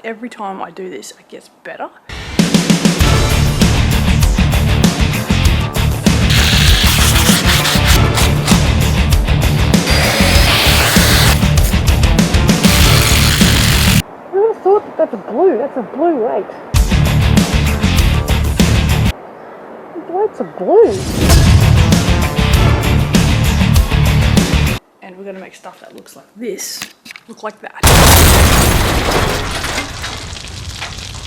every time I do this, it gets better. I would have thought that that's a blue weight. The weights are blue. And we're going to make stuff that looks like this look like that.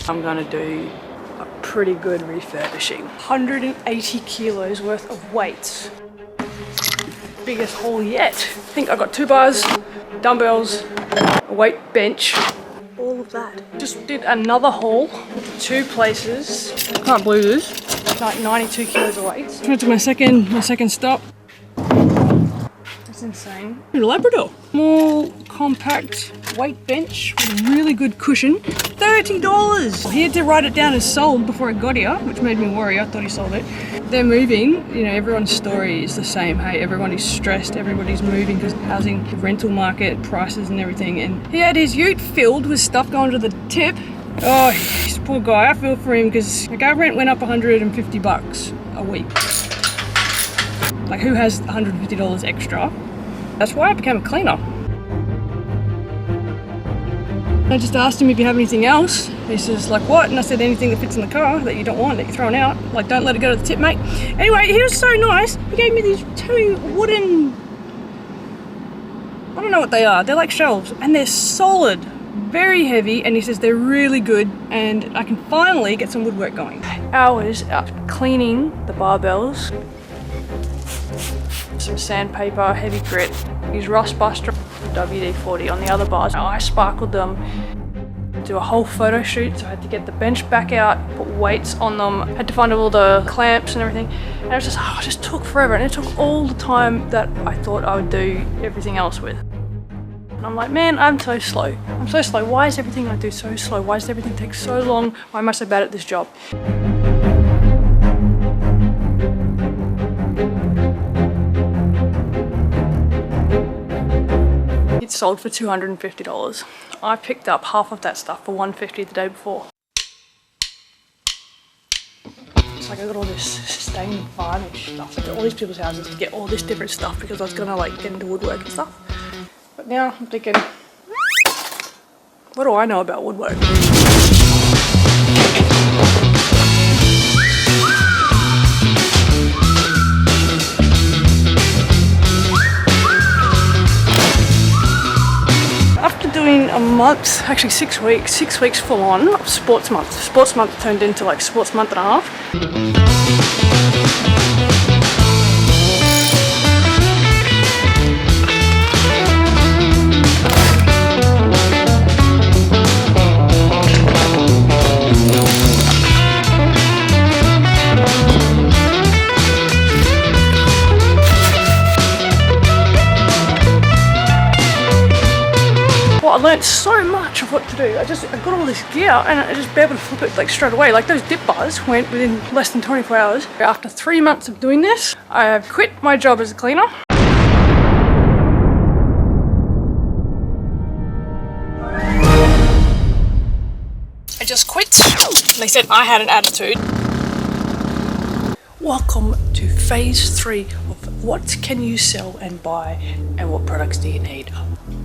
I'm going to do a pretty good refurbishing. 180 kilos worth of weights. Biggest haul yet. I think I got 2 bars, dumbbells, a weight bench, all of that. Just did another haul, 2 places. Can't believe this. Like 92 kilos of weights. Went to my second stop. That's insane. Labrador. Small, compact weight bench with a really good cushion. $30! He had to write it down as sold before it got here, which made me worry. I thought he sold it. They're moving. You know, everyone's story is the same. Hey, everybody's stressed. Everybody's moving because housing, the rental market, prices and everything. And he had his ute filled with stuff going to the tip. Oh, this poor guy. I feel for him because like our rent went up $150 a week. Like, who has $150 extra? That's why I became a cleaner. I just asked him if you have anything else. He says, like what? And I said, anything that fits in the car that you don't want, that you're throwing out. Like, don't let it go to the tip, mate. Anyway, he was so nice. He gave me these 2 wooden, I don't know what they are. They're like shelves and they're solid, very heavy. And he says they're really good and I can finally get some woodwork going. Hours after cleaning the barbells, some sandpaper, heavy grit, use rust buster, WD-40 on the other bars. I sparkled them, do a whole photo shoot, so I had to get the bench back out, put weights on them, had to find all the clamps and everything, and it was just, it just took forever, and it took all the time that I thought I would do everything else with. And I'm like, man, I'm so slow. I'm so slow. Why is everything I do so slow? Why does everything take so long? Why am I so bad at this job? It sold for $250. I picked up half of that stuff for $150 the day before. It's like I got all this stained varnish stuff at all these people's houses to get all this different stuff because I was gonna like get into woodwork and stuff. But now I'm thinking, what do I know about woodwork? Doing a month, actually 6 weeks full on of sports month. Sports month turned into like sports month and a half. I learned so much of what to do. I got all this gear and I just be able to flip it like straight away. Like those dip bars went within less than 24 hours. After 3 months of doing this, I have quit my job as a cleaner. I just quit. They said I had an attitude. Welcome to phase 3 of what can you sell and buy and what products do you need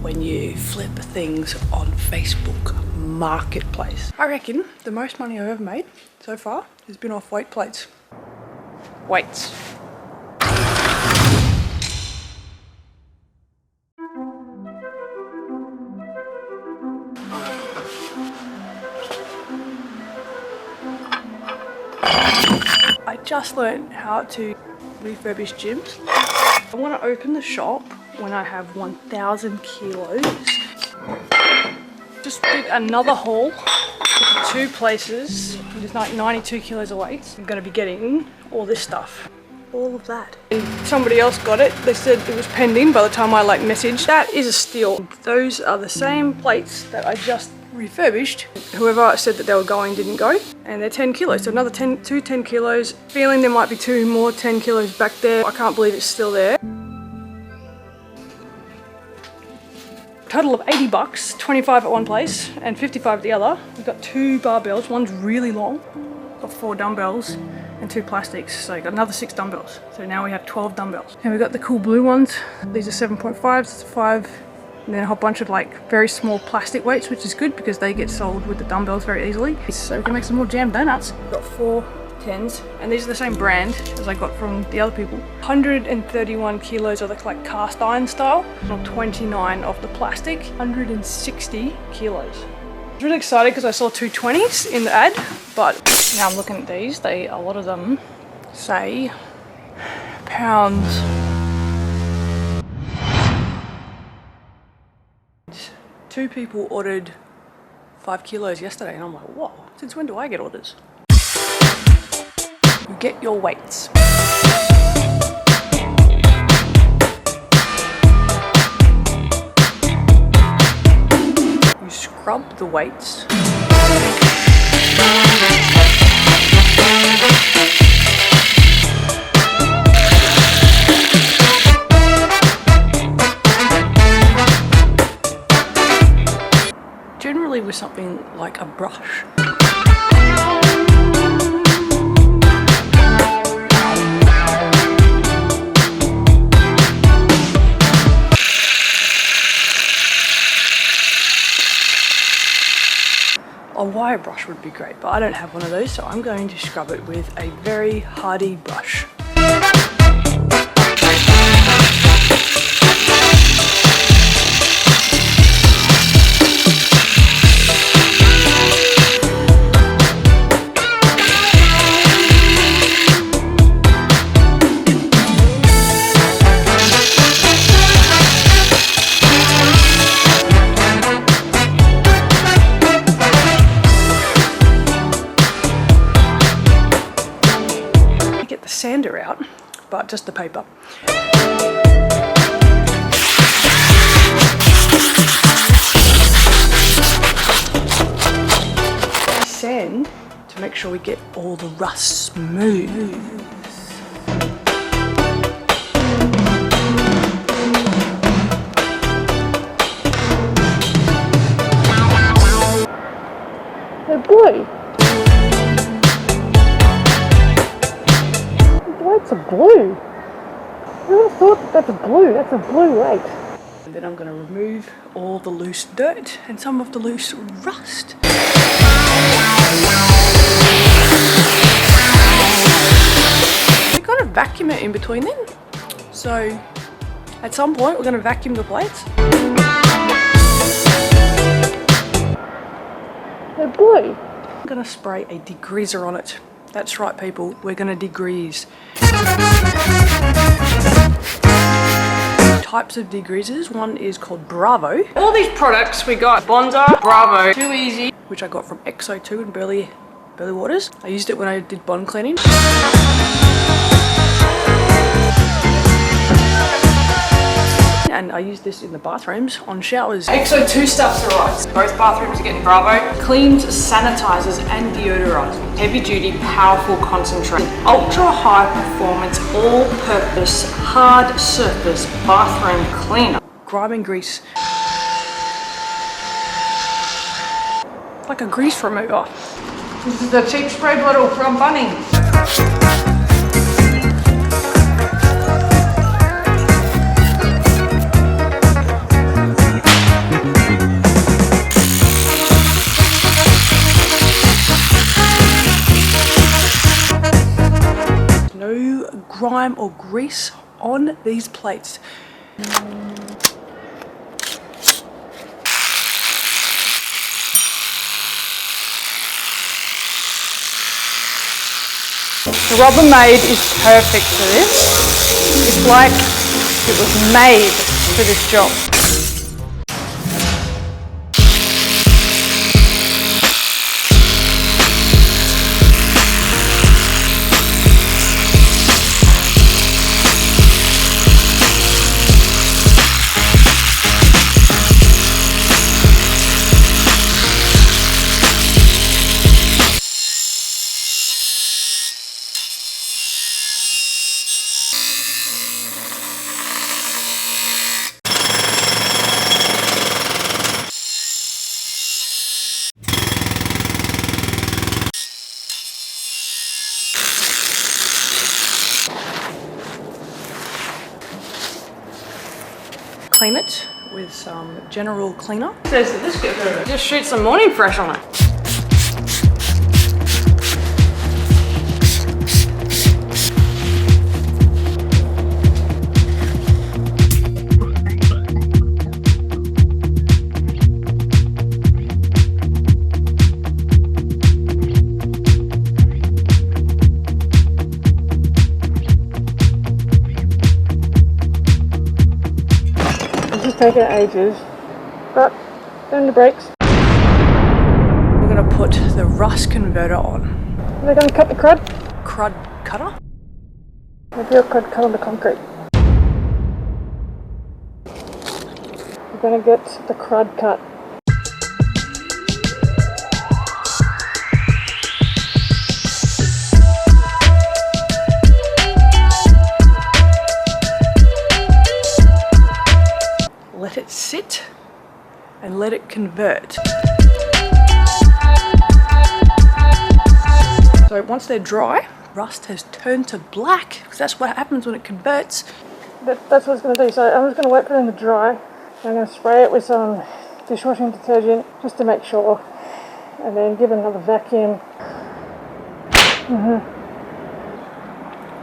when you flip things on Facebook Marketplace. I reckon the most money I've ever made so far has been off weight plates. Weights. I just learned how to refurbish gyms. I want to open the shop when I have 1,000 kilos. Just did another haul to 2 places. There's like 92 kilos of weights. I'm going to be getting all this stuff. All of that. And somebody else got it. They said it was pending by the time I like messaged. That is a steal. Those are the same plates that I just refurbished. Whoever said that they were going didn't go, and they're 10 kilos, so another 10 kilos. Feeling there might be 2 more 10 kilos back there. I can't believe it's still there. total of 80 bucks, 25 at one place and 55 at the other. We've got 2 barbells, one's really long. Got 4 dumbbells and 2 plastics, so got another 6 dumbbells. So now we have 12 dumbbells. And we've got the cool blue ones. These are 7.5s, it's 5, and then a whole bunch of like very small plastic weights, which is good because they get sold with the dumbbells very easily. So we can make some more jam donuts. We've got 4 10s, and these are the same brand as I got from the other people. 131 kilos of the like cast iron style, 29 of the plastic, 160 kilos. I was really excited because I saw 2 20s in the ad, but now I'm looking at these, a lot of them say pounds. Two people ordered 5 kilos yesterday, and I'm like, whoa, since when do I get orders? You get your weights. You scrub the weights. Generally with something like a brush. A wire brush would be great, but I don't have one of those, so I'm going to scrub it with a very hardy brush. Sander out, but just the paper. Sand to make sure we get all the rust smooth. They're blue. That's a blue. I never thought that's a blue. That's a blue weight. And then I'm going to remove all the loose dirt and some of the loose rust. We're going to vacuum it in between then. So at some point we're going to vacuum the plates. They're blue. I'm going to spray a degreaser on it. That's right, people, we're gonna degrease. Types of degreasers, one is called Bravo. All these products we got, Bonza, Bravo, Too Easy, which I got from XO2 in Burley Waters. I used it when I did bond cleaning. And I use this in the bathrooms on showers. XO2 stuff's alright. Both bathrooms are getting Bravo. Cleans, sanitizes and deodorizes. Heavy duty, powerful concentrate. Ultra high performance, all purpose, hard surface bathroom cleaner. Grime and grease. Like a grease remover. This is the cheap spray bottle from Bunnings. Grime or grease on these plates. The Rubbermaid is perfect for this. It's like it was made for this job. clean it with some general cleaner. Says that this gets over. Just shoot some morning fresh on it. Taking ages, but doing the brakes. We're gonna put the rust converter on. Are they going to cut the crud? Crud cutter? Maybe a crud cut on the concrete. We're going to get the crud cut. Let it sit and let it convert. So once they're dry, rust has turned to black because that's what happens when it converts. That's what it's going to do. So I'm just going to wait for them to dry. I'm going to spray it with some dishwashing detergent just to make sure, and then give it another vacuum.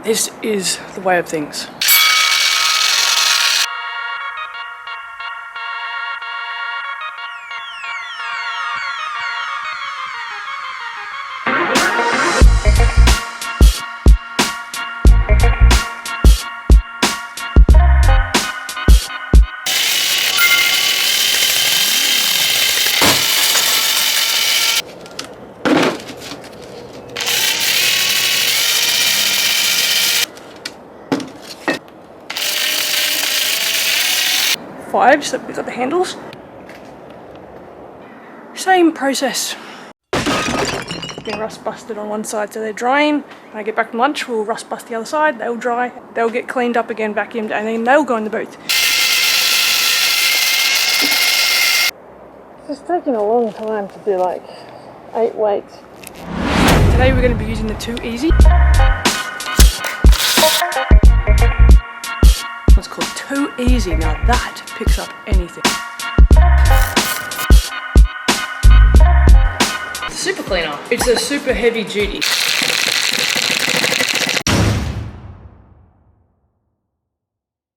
This is the way of things. Five, so we've got the handles. Same process. Been rust busted on one side, so they're drying. When I get back from lunch, we'll rust bust the other side. They'll dry. They'll get cleaned up again, vacuumed, and then they'll go in the booth. It's just taking a long time to do like 8 weights. Today we're going to be using the 2 Easy. It's called 2 Easy. Now that picks up anything. Super cleaner. It's a super heavy duty.